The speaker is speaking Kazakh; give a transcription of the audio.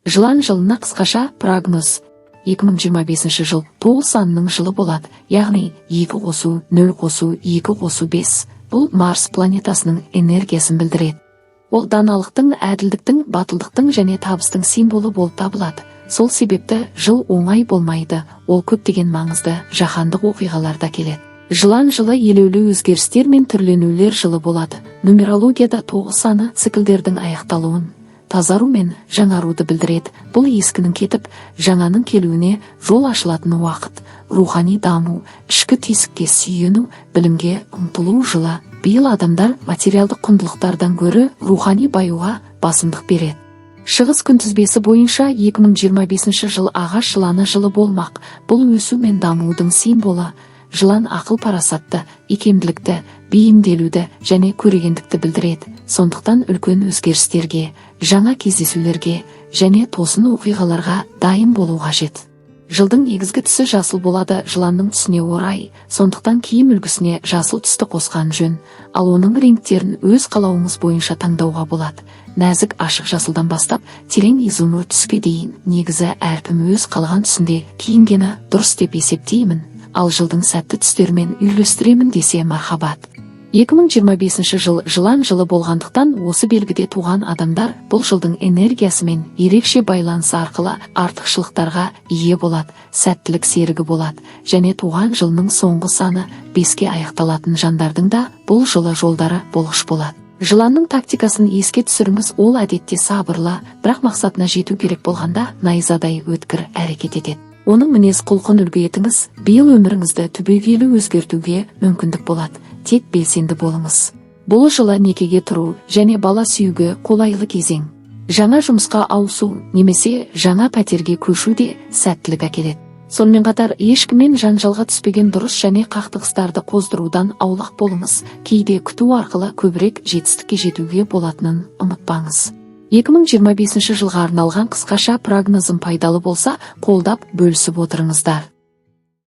Жылан жылына қысқаша прогноз. 2025 жыл 9 санының жылы болады, яғни 2 қосу 0 қосу 2 қосу 5. Бұл Марс планетасының энергиясын білдіреді. Ол даналықтың, әділдіктің, батылдықтың және табыстың символы болып табылады. Сол себепті жыл оңай болмайды, ол көптеген маңызды жаһандық оқиғаларда келеді. Жылан жылы елеулі өзгерістер мен түрленулер жылы болады. Нумерологияда 9 саны циклдердің аяқталуын, тазару мен жаңаруды білдіреді. Бұл ескінің кетіп, жаңаның келуіне жол ашылатын уақыт. Рухани даму, ішкі тесікке сүйену, білімге ұмтылу жылы. Биыл адамдар материалдық құндылықтардан гөрі рухани баюға басымдық береді. Шығыс күнтізбесі бойынша 2025 жыл ағаш жыланы жылы болмақ. Бұл өсу мен дамудың символы. Жылан ақыл парасатты, икемділікті, бейімделуді және көрегендікті білдіреді. Сондықтан үлкен өзгерістерге, жаңа кездесулерге және тосын оқиғаларға дайын болу қажет. Жылдың негізгі түсі жасыл болады, жыланның түсіне орай, сондықтан киім үлгісіне жасыл түсті қосқан жөн, ал оның реңктерін өз қалауыңыз бойынша таңдауға болады. Нәзік ашық жасылдан бастап, терең изумруд түске дейін, негізі әркім өз қалаған түсінде киінгені дұрыс деп есептеймін, ал жылдың сәтті түстерімен үйлестіремін десе мархабат. 2025 жыл жылан жылы болғандықтан осы белгіде туған адамдар бұл жылдың энергиясымен ерекше байланысы арқылы артықшылықтарға ие болады, сәттілік серігі болады, және туған жылының соңғы саны 5-ке аяқталатын жандардың да бұл жылы жолдары болғыш болады. Жыланның тактикасын еске түсіріңіз, ол әдетте сабырлы, бірақ мақсатына жету керек болғанда найзадай өткір әрекет етеді. Оның мінез құлқын үлгі етіңіз, биыл өміріңізді түбегейлі өзгертуге мүмкіндік болады. Тек белсенді болыңыз. Бұл жылы некеге тұру және бала сүюге қолайлы кезең. Жаңа жұмысқа ауысу немесе жаңа пәтерге көшу де сәттілік әкеледі. Сонымен қатар ешкіммен жанжалға түспеген дұрыс және қақтығыстарды қоздырудан аулақ болыңыз. Кейде күту арқылы көбірек жетістікке жетуге болатынын ұмытпаңыз. 2025 жылға арналған қысқаша прогнозым пайдалы болса, қолдап бөлісіп отырыңыздар.